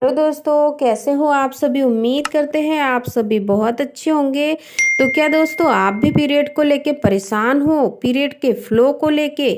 Hello दोस्तों, कैसे हो आप सभी। उम्मीद करते हैं आप सभी बहुत अच्छे होंगे। तो क्या दोस्तों, आप भी पीरियड को लेके परेशान हो, पीरियड के फ्लो को लेके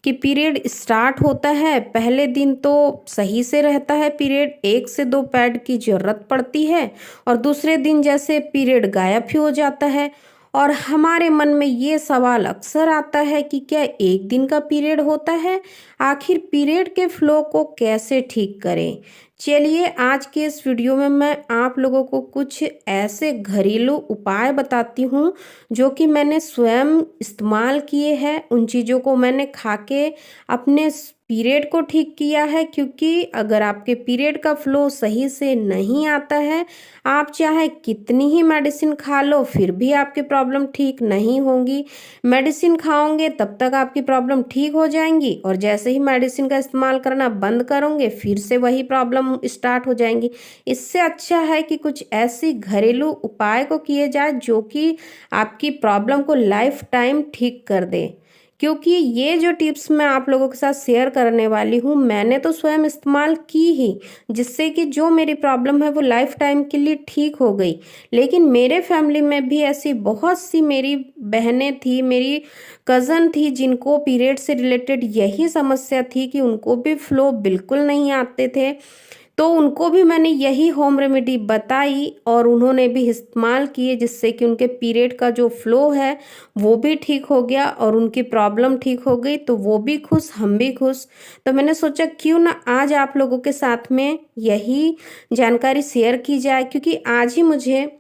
कि पीरियड स्टार्ट होता है, पहले दिन तो सही से रहता है पीरियड, 1 से 2 पैड की ज़रूरत पड़ती है और दूसरे दिन जैसे पीरियड गायब ही हो जाता है। और हमारे मन में ये सवाल अक्सर आता है कि क्या एक दिन का पीरियड होता है, आखिर पीरियड के फ्लो को कैसे ठीक करें। चलिए आज के इस वीडियो में मैं आप लोगों को कुछ ऐसे घरेलू उपाय बताती हूँ जो कि मैंने स्वयं इस्तेमाल किए हैं। उन चीज़ों को मैंने खा के अपने पीरियड को ठीक किया है, क्योंकि अगर आपके पीरियड का फ्लो सही से नहीं आता है, आप चाहे कितनी ही मेडिसिन खा लो फिर भी आपकी प्रॉब्लम ठीक नहीं होंगी। मेडिसिन खाओगे तब तक आपकी प्रॉब्लम ठीक हो जाएंगी और जैसे ही मेडिसिन का इस्तेमाल करना बंद करोगे फिर से वही प्रॉब्लम स्टार्ट हो जाएंगी। इससे अच्छा है कि कुछ ऐसी घरेलू उपाय को किए जाए जो कि आपकी प्रॉब्लम को लाइफ टाइम ठीक कर दे। क्योंकि ये जो टिप्स मैं आप लोगों के साथ शेयर करने वाली हूँ, मैंने तो स्वयं इस्तेमाल की ही, जिससे कि जो मेरी प्रॉब्लम है वो लाइफ टाइम के लिए ठीक हो गई। लेकिन मेरे फैमिली में भी ऐसी बहुत सी मेरी बहनें थी, मेरी कज़न थी, जिनको पीरियड से रिलेटेड यही समस्या थी कि उनको भी फ्लो बिल्कुल नहीं आते थे। तो उनको भी मैंने यही होम रेमेडी बताई और उन्होंने भी इस्तेमाल किए, जिससे कि उनके पीरियड का जो फ्लो है वो भी ठीक हो गया और उनकी प्रॉब्लम ठीक हो गई। तो वो भी खुश, हम भी खुश। तो मैंने सोचा क्यों ना आज आप लोगों के साथ में यही जानकारी शेयर की जाए, क्योंकि आज ही मुझे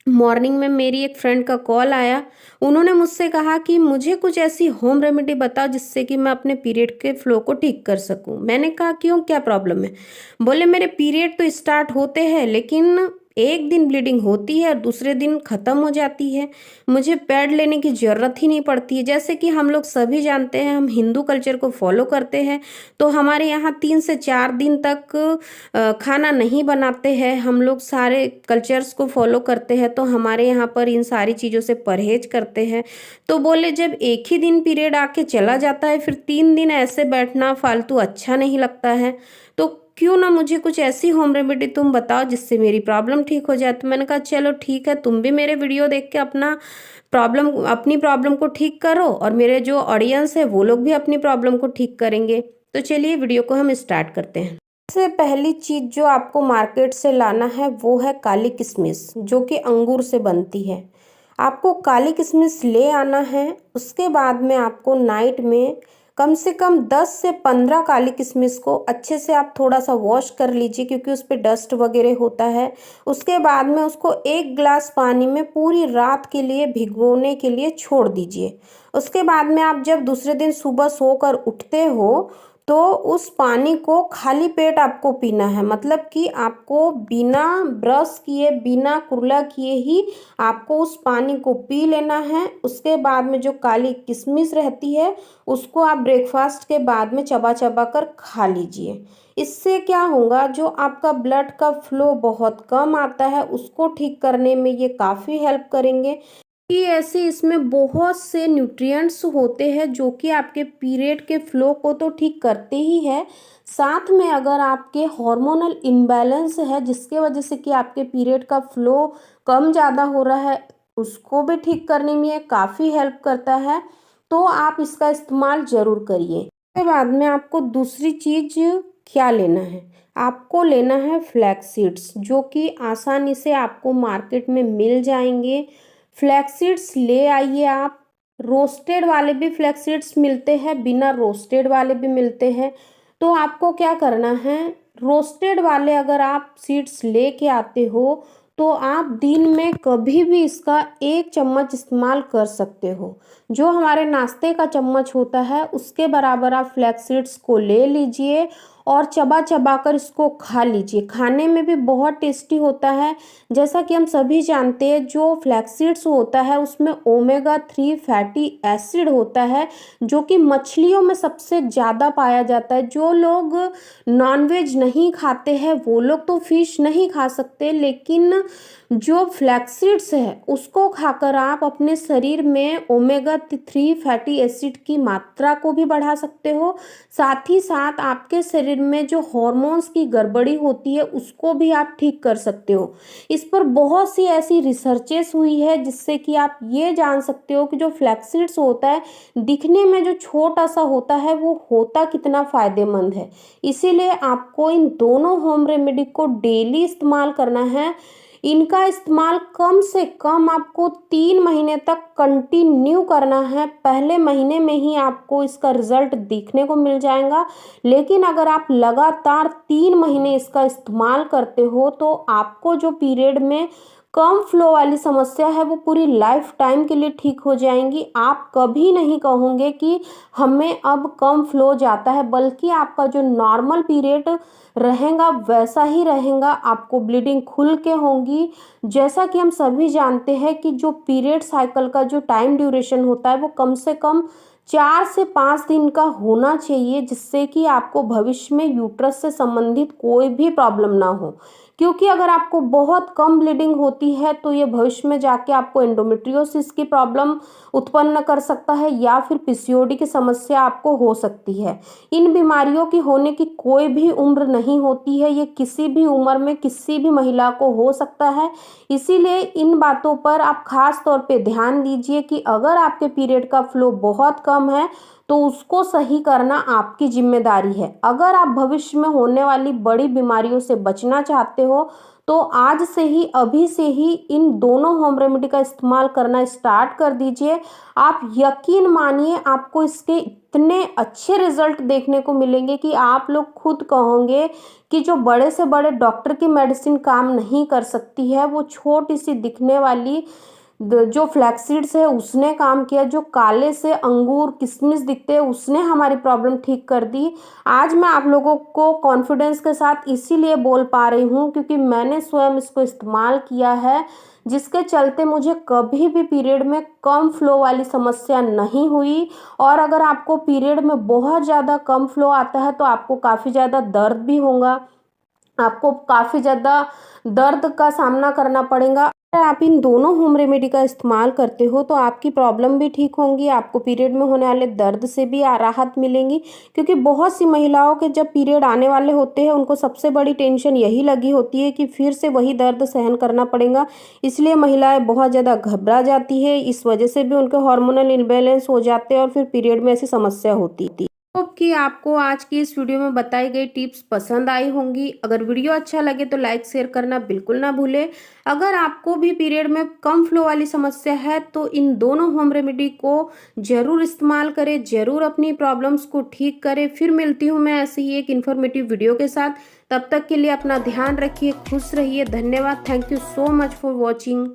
मॉर्निंग में मेरी एक फ्रेंड का कॉल आया। उन्होंने मुझसे कहा कि मुझे कुछ ऐसी होम रेमेडी बताओ जिससे कि मैं अपने पीरियड के फ्लो को ठीक कर सकूं। मैंने कहा क्यों, क्या प्रॉब्लम है। बोले मेरे पीरियड तो स्टार्ट होते हैं लेकिन एक दिन ब्लीडिंग होती है और दूसरे दिन ख़त्म हो जाती है। मुझे पैड लेने की ज़रूरत ही नहीं पड़ती है। जैसे कि हम लोग सभी जानते हैं, हम हिंदू कल्चर को फॉलो करते हैं, तो हमारे यहाँ 3 से 4 दिन तक खाना नहीं बनाते हैं। हम लोग सारे कल्चर्स को फॉलो करते हैं, तो हमारे यहाँ पर इन सारी चीज़ों से परहेज करते हैं। तो बोले जब एक ही दिन पीरियड आके चला जाता है फिर 3 दिन ऐसे बैठना फालतू अच्छा नहीं लगता है। तो क्यों ना मुझे कुछ ऐसी होम रेमेडी तुम बताओ जिससे मेरी प्रॉब्लम ठीक हो जाए। तो मैंने कहा चलो ठीक है, तुम भी मेरे वीडियो देख के अपनी प्रॉब्लम को ठीक करो और मेरे जो ऑडियंस है वो लोग भी अपनी प्रॉब्लम को ठीक करेंगे। तो चलिए वीडियो को हम स्टार्ट करते हैं। सबसे पहली चीज़ जो आपको मार्केट से लाना है वो है काली किशमिश, जो कि अंगूर से बनती है। आपको काली किशमिश ले आना है। उसके बाद में आपको नाइट में कम से कम 10 से 15 काली किशमिश को अच्छे से आप थोड़ा सा वॉश कर लीजिए, क्योंकि उस पर डस्ट वगैरह होता है। उसके बाद में उसको 1 गिलास पानी में पूरी रात के लिए भिगोने के लिए छोड़ दीजिए। उसके बाद में आप जब दूसरे दिन सुबह सोकर उठते हो तो उस पानी को खाली पेट आपको पीना है। मतलब कि आपको बिना ब्रश किए, बिना कुर्ला किए ही आपको उस पानी को पी लेना है। उसके बाद में जो काली किशमिश रहती है उसको आप ब्रेकफास्ट के बाद में चबा चबा कर खा लीजिए। इससे क्या होगा, जो आपका ब्लड का फ्लो बहुत कम आता है उसको ठीक करने में ये काफ़ी हेल्प करेंगे। कि ऐसे इसमें बहुत से न्यूट्रिएंट्स होते हैं जो कि आपके पीरियड के फ्लो को तो ठीक करते ही है, साथ में अगर आपके हार्मोनल इम्बैलेंस है जिसके वजह से कि आपके पीरियड का फ्लो कम ज़्यादा हो रहा है, उसको भी ठीक करने में ये काफ़ी हेल्प करता है। तो आप इसका इस्तेमाल ज़रूर करिए। उसके बाद में आपको दूसरी चीज़ क्या लेना है, आपको लेना है फ्लैक्स सीड्स, जो कि आसानी से आपको मार्केट में मिल जाएंगे। फ्लैक्स सीड्स ले आइए आप। रोस्टेड वाले भी फ्लैक्स सीड्स मिलते हैं, बिना रोस्टेड वाले भी मिलते हैं। तो आपको क्या करना है, रोस्टेड वाले अगर आप सीड्स लेके आते हो तो आप दिन में कभी भी इसका 1 चम्मच इस्तेमाल कर सकते हो। जो हमारे नाश्ते का चम्मच होता है उसके बराबर आप फ्लैक्स सीड्स को ले लीजिए और चबा चबा कर इसको खा लीजिए। खाने में भी बहुत टेस्टी होता है। जैसा कि हम सभी जानते हैं, जो फ्लैक्स सीड्स होता है उसमें ओमेगा 3 फैटी एसिड होता है, जो कि मछलियों में सबसे ज़्यादा पाया जाता है। जो लोग नॉनवेज नहीं खाते हैं वो लोग तो फिश नहीं खा सकते, लेकिन जो फ्लैक्स सीड्स है उसको खाकर आप अपने शरीर में ओमेगा 3 फैटी एसिड की मात्रा को भी बढ़ा सकते हो। साथ ही साथ आपके शरीर में जो हॉर्मोन्स की गड़बड़ी होती है उसको भी आप ठीक कर सकते हो। इस पर बहुत सी ऐसी रिसर्चेस हुई है जिससे कि आप ये जान सकते हो कि जो फ्लैक्स सीड्स होता है दिखने में जो छोटा सा होता है वो होता कितना फायदेमंद है। इसीलिए आपको इन दोनों होम रेमेडी को डेली इस्तेमाल करना है। इनका इस्तेमाल कम से कम आपको 3 महीने तक कंटिन्यू करना है। पहले महीने में ही आपको इसका रिजल्ट दिखने को मिल जाएगा, लेकिन अगर आप लगातार 3 महीने इसका इस्तेमाल करते हो तो आपको जो पीरियड में कम फ्लो वाली समस्या है वो पूरी लाइफ टाइम के लिए ठीक हो जाएंगी। आप कभी नहीं कहोगे कि हमें अब कम फ्लो जाता है, बल्कि आपका जो नॉर्मल पीरियड रहेगा वैसा ही रहेगा। आपको ब्लीडिंग खुल के होंगी। जैसा कि हम सभी जानते हैं कि जो पीरियड साइकिल का जो टाइम ड्यूरेशन होता है वो कम से कम 4 से 5 दिन का होना चाहिए, जिससे कि आपको भविष्य में यूट्रस से संबंधित कोई भी प्रॉब्लम ना हो। क्योंकि अगर आपको बहुत कम ब्लीडिंग होती है तो ये भविष्य में जाके आपको एंडोमेट्रियोसिस की प्रॉब्लम उत्पन्न कर सकता है या फिर पीसीओडी की समस्या आपको हो सकती है। इन बीमारियों की होने की कोई भी उम्र नहीं होती है, ये किसी भी उम्र में किसी भी महिला को हो सकता है। इसीलिए इन बातों पर आप खास तौर पे ध्यान दीजिए कि अगर आपके पीरियड का फ्लो बहुत कम है तो उसको सही करना आपकी जिम्मेदारी है। अगर आप भविष्य में होने वाली बड़ी बीमारियों से बचना चाहते हो तो आज से ही, अभी से ही इन दोनों होम रेमेडी का इस्तेमाल करना स्टार्ट कर दीजिए। आप यकीन मानिए आपको इसके इतने अच्छे रिजल्ट देखने को मिलेंगे कि आप लोग खुद कहोगे कि जो बड़े से बड़े डॉक्टर की मेडिसिन काम नहीं कर सकती है वो छोटी सी दिखने वाली जो फ्लैक्स सीड्स है उसने काम किया। जो काले से अंगूर किशमिश दिखते हैं उसने हमारी प्रॉब्लम ठीक कर दी। आज मैं आप लोगों को कॉन्फिडेंस के साथ इसीलिए बोल पा रही हूँ क्योंकि मैंने स्वयं इसको इस्तेमाल किया है, जिसके चलते मुझे कभी भी पीरियड में कम फ्लो वाली समस्या नहीं हुई। और अगर आपको पीरियड में बहुत ज़्यादा कम फ्लो आता है तो आपको काफ़ी ज़्यादा दर्द भी होगा, आपको काफ़ी ज़्यादा दर्द का सामना करना पड़ेगा। अगर आप इन दोनों होम रेमेडी का इस्तेमाल करते हो तो आपकी प्रॉब्लम भी ठीक होंगी, आपको पीरियड में होने वाले दर्द से भी राहत मिलेंगी। क्योंकि बहुत सी महिलाओं के जब पीरियड आने वाले होते हैं उनको सबसे बड़ी टेंशन यही लगी होती है कि फिर से वही दर्द सहन करना पड़ेगा। इसलिए महिलाएं बहुत ज़्यादा घबरा जाती है, इस वजह से भी उनके हार्मोनल इम्बैलेंस हो जाते हैं और फिर पीरियड में ऐसी समस्या होती है। होप कि आपको आज की इस वीडियो में बताई गई टिप्स पसंद आई होंगी। अगर वीडियो अच्छा लगे तो लाइक शेयर करना बिल्कुल ना भूलें। अगर आपको भी पीरियड में कम फ्लो वाली समस्या है तो इन दोनों होम रेमेडी को जरूर इस्तेमाल करें, जरूर अपनी प्रॉब्लम्स को ठीक करें। फिर मिलती हूँ मैं ऐसे ही एक इन्फॉर्मेटिव वीडियो के साथ। तब तक के लिए अपना ध्यान रखिए, खुश रहिए। धन्यवाद। Thank you so much for watching.